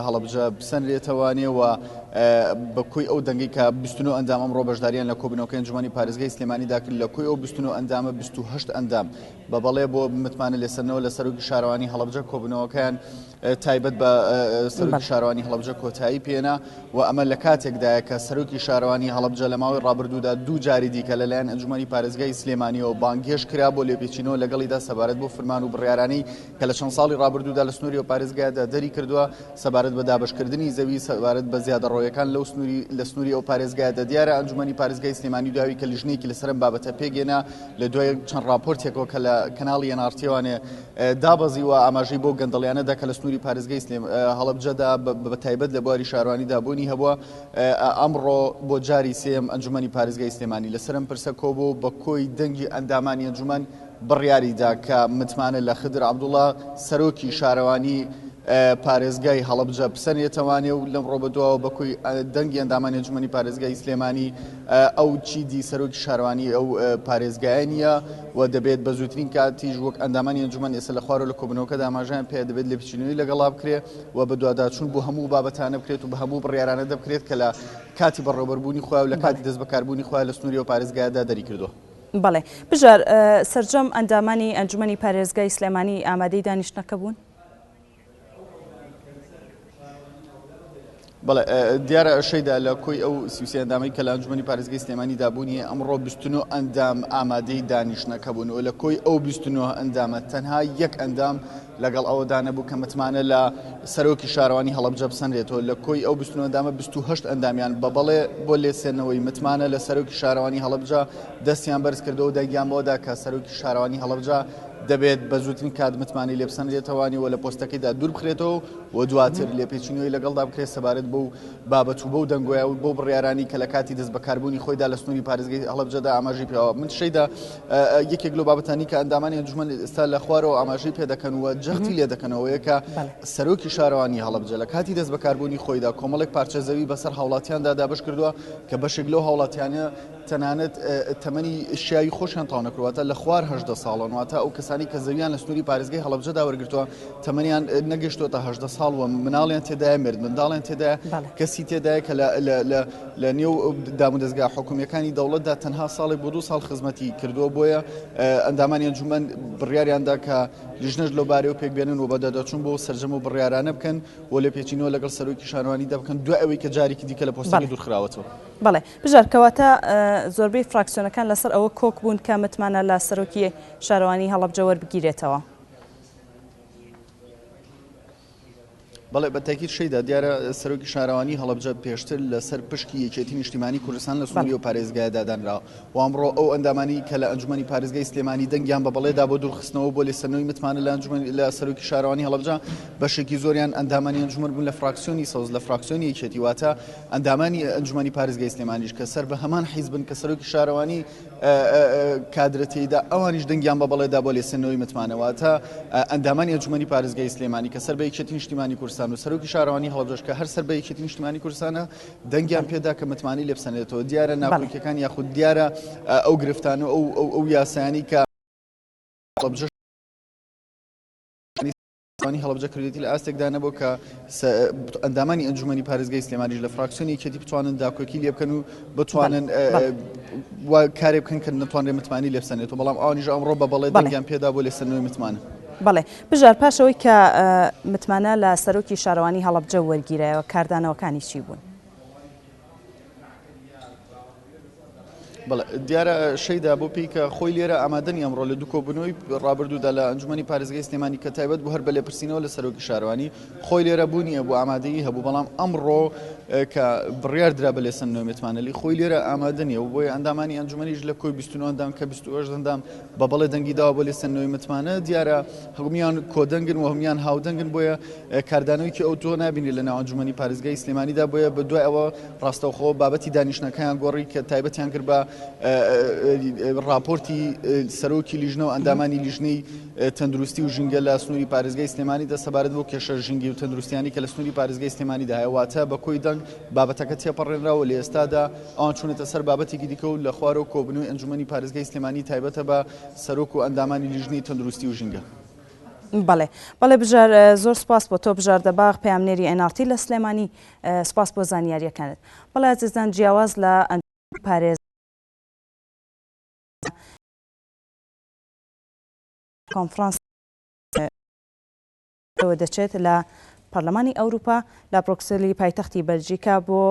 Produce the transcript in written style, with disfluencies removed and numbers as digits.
هەڵەبجە بسەنرێتەوانێ و بەکوی ئەو دەنگی کە 29 ئەندام ئەمڕۆ بەشداریان لە کۆبوونەوەکەی ئەنجومەنی پارێزگای سلێمانیدا کرد لە کوی ئەو 29 ئەندامە 28 ئەندام بە بەڵێ بۆ متمانە لێسەرنەوە لە سەرۆکی شارەوانی هەڵەبجە کۆبوونەوەکەیان تایبەت بە سەرۆکی شارەوانی هەڵەبجە کۆتایی پێنا و ئەمە لە کاتێکدایە کە سەرۆکی شارەوانی هەڵەبجە لە ماوەی ڕابردوودا دوو جاری دیکە لەلایەن ئەنجومەنی پارێزگای سلێمانیەوە بانگێش کرا بۆ لێپێچینەوە لەگەڵیدا سەبارەت بۆ فرمان و بڕیارانەی کە لە چەند ساڵی ڕابردوودا لە سنووری و پارێزگایدا دەری کردووە سەبارەت بە دابشکردنی زەوی سەبارەت بە زیادەڕۆیەکان لە سنووری ئەو پارێزگایدا دیارە ئەنجومەنی پارێزگای سلێمانی داوی کە لیژنەیەکی لەسەرم بابەتە پێگێنا لە دوای چەند راپۆرتێکەوە کە لە کەناڵی NRT-وانێ دابەزی و ئاماژەی بۆ گەندەڵیانەدا کە لە سنووری پارێزگای هەڵەبجەدا بە تایبەت لە بواری شارەوانیدا بوونی هەبووە ئەمڕۆ بۆ جاری سێم ئەنجومەنی پارێزگای سلێمانی لەسەرم پرسە کۆبوو بە کۆی دەنگی ئەندامانی ئەنجومەن بڕیاریدا کە متمانە لە خدر عەبدوڵڵا سەرۆکی شارەوانی پارێزگای هەڵەبجە بسەنێتەوانێ و لەم ڕۆبەدواوە بەکوی دەنگی ئەندامانی ئەنجومەنی پارێزگای سلێمانی ئەو چیدی سەرۆکی شارەوانی ئەو پارێزگایە نییە و دەبێت بە زووترین کاتیش وەک ئەندامانی ئەنجومەن ئێستا لە خوار و لە کۆبوونەوەکەدا ئاماژەیان پێ دەبێت لێپچینەوەی لەگەڵا بکرێت و بە دوواداچوون بۆ هەموو بابەتانە بکرێت و بە هەموو بڕیارانە دەبکرێت کە لە کاتی بەڕێوەبەربوونی خۆی و لە کاتی دەست بەکاربوونی خۆی لە سنووری و پارێزگایدا دەری کردووە. بەڵێ بژار سەرجەم ئەندامانی ئەنجومەنی پارێزگای سلێمانی ئامادەی دانیشتنەکە بوون؟ بەڵێ دیارە شەیدا لە کۆی ئەو سیوسێ ئەندامەی کە لە ئەنجومەنی پارێزگای سلێمانی دابوونی ئەمڕۆ 29 ئەندام ئامادەی دانیشتنەکە بوون و لە کۆی ئەو 29 ئەندامە تەنها یەک ئەندام لەگەڵ ئەوەدا نەبوو کە متمانە لە سەرۆکی شارەوانی هەڵەبجە بسەنرێتەوە لە کۆی ئەو 29 ئەندامە 28 ئەندامیان بە بەڵێ بۆ لێسێنەوەی متمانە لە سەرۆکی شارەوانی هەڵەبجە دەستیان بەرز کردەوە دەنگیان بۆدا کە سەرۆکی شارەوانی هەڵەبجە دەبێت بە زووترین کات متمانی لێبسەنرێتەوانی و لە پۆستەکەیدا دوور بخرێتەوە و دواتر لێپێچینەوەی لەگەڵدا بکرێت سەبارەت بەو بابەت و بەو دەنگۆیە و بۆ بڕیارانی کە لە کاتی دەست بەکاربوونی خۆیدا لە سنووری پارێزگای هەڵەبجەدا ئاماژەی پێوە من شەیدا یەکێک لەو بابەتانی کە ئەندامانی ئەنجومەن ئێستا لە خوارەوە ئاماژەی پێ دەکەن و جەختی لێ دەکەنەوە کە سەرۆکی شارەوانی هەڵەبجە لە کاتی دەست بەکاربوونی خۆیدا کۆمەڵێک پارچە زەوی بەسەر هاوڵاتیاندا دابش کردووە کە بەشێک لەو هاوڵاتیانە تەنانەت تەمەنی شیاوی خۆشیان تاو نەکردواتە لە خوار 18 ساڵن واتە ئەو کەسانی کە زەویان لە سنووری پارێزگای هەڵەبجەدا وەرگرتووە تەمەنیان نەگەشتوتە 18 ساڵ و مناڵیان تێدایە مرد منداڵیان تێدایە کەسی تێدایە کە لە نێو دامودەستگا حکوومیەکانی دەوڵەتدا تەنها ساڵێک بۆ 2 ساڵ خزمەتی کردووە بۆیە ئەندامانی ئەنجومەن بڕیاریاندا کە لیژنەش لەو بارەوە پێکبێنن و بەدەدەچوون بۆ سەرجەم و بڕیارانە بکەن و لێپێچینەوە لەگەڵ سەرۆکی شارەوانیدا بکەن دوای ئەوەی کە جارێکی دیکە لە پۆستەکەی دوورخراوەتەوە. بەڵێ بژار کەواتە زۆربەی فراکسیۆنەکان لەسەر ئەوە کۆک بوون کە متمانە لە سەرۆکی شارەوانی هەڵەبجە وەربگیرێتەوە. بەڵێ بە تاکید شەیدا دیارە سەرۆکی شارەوانی هەڵەبجە پێشتر لەسەر پشکی یەکێتی نیشتیمانی کوردستان لە سنووری و پارێزگایدا دانراوە و ئەمڕۆ ئەو ئەندامانی کە لە ئەنجومەنی پارێزگای سلێمانی دەنگیان بە بەڵێدا بۆ دوورخستنەوە بۆ لێسەرنەوەی متمانە لە سەرۆکی شارەوانی هەڵەبجە بەشێکی زۆریان ئەندامانی ئەنجومەن بوون لە فراکسیۆنی سەوز لە فراکسیۆنی یەکێتی واتە ئەندامانی ئەنجومەنی پارێزگای سلێمانیش کە سەر بە هەمان حیزبن کە سەرۆکی شارەوانی کادرەتیدا ئەوانیش دەنگیان بە بەڵێدا بۆ لێسەرنەوەی متمانەواتە ئەندامانی ئەنجومەنی پارێزگای سلێمانی کە سەر بە یەکێتی نیشتیمانی کوردستان و سەرۆکی شارەوانی هەڵەبجەش کە هەر سەر بە یەکێتی نیشتیمانی کوردستانە دەنگیان پێدا کە متمانی لێبسەنێتەوە دیارە ناکۆکیەکان یاخود دیارە ئەو گرفتانە ئەو یاسایانی کە هەڵەبجە کردێتی لە ئاستێکدا نەبوو کە ئەندامانی ئەنجومەنی پارێزگای سلێمانیش لە فراکسیۆنی یەکێتی بتوانن داکۆکی لێ بکەن و بتوانن کارێ بکەن کە نەتوانرێ متمانی لێبسەنێتەوە بەڵام ئەوانیش ئەمڕۆ بە بەڵێ دەنگیان پێدا بۆ لێسەرنەوەی متمانە. بەڵێ بژار پاشەوەی کە متمانە لە سەرۆکی شارەوانی هەڵەبجە وەرگیرایەوە کاردانەوەکانی چی بوون؟ بەڵێ دیارە شەیدا بۆ پێی کە خۆی لێرە ئامادەنی ئەمڕۆ لە دوو کۆبوونەوەی ڕابردوودا لە ئەنجومەنی پارێزگای سلێمانی کە تایبەت بوو هەر بە لێپرسینەوە لە سەرۆکی شارەوانی خۆی لێرە بوونیە بۆ ئامادەیی هەبوو بەڵام ئەمڕۆ کە بڕیار درا بە لێسەرنەوەی متمانەلی خۆی لێرە ئامادەنیە و بۆیە ئەندامانی ئەنجومەنیش لە کۆی 29 ئەندام کە 28 ئەندام بە بەڵێ دەنگی داوە بۆ لێسەرنەوەی متمانە دیارە هەموویان کۆدەنگن و هەموویان هاودەنگن بۆیە کاردانەوەیکی ئەو تۆ نابینی لە ناو ئەنجومەنی پارێزگای سلێمانیدا بۆیە بە دوای ئەوە ڕاستەوخۆ بابەتی دانیشتنەکەیان گۆڕی کە تایبەتیان کرد بە راپۆرتی سەرۆکی لیژنە و ئەندامانی لیژنەی تەندروستی و ژینگە لە سنووری پارێزگای سلێمانیدا سەبارەت بۆ کێشە ژینگی و تەندروستیانی کە لە سنووری پارێزگای سلێمانیدا هەیە واتە بە کۆی دەنگ بابەتەکە تێپەڕێنراوە لە ئێستادا ئەوان چوونەتە سەر بابەتێکی دیکە و لە خوارەوە کۆبوونەوەی ئەنجومەنی پارێزگای سلێمانی تایبەتە بە سەرۆک و ئەندامانی لیژنەی تەندروستی و ژینگە. بەڵێ بژار زۆر سپاس بۆ تۆ بژار دەباغ پەیامنێری NRT لە سلێمانی سپاس بۆ زانیاریەکانت. بەڵێ عزیزان جیاواز لە پارێز کۆنفرانس دەچێت لە پەرلەمانی ئەوروپا لە بروکسلی پایتەختی بەلژیکا بۆ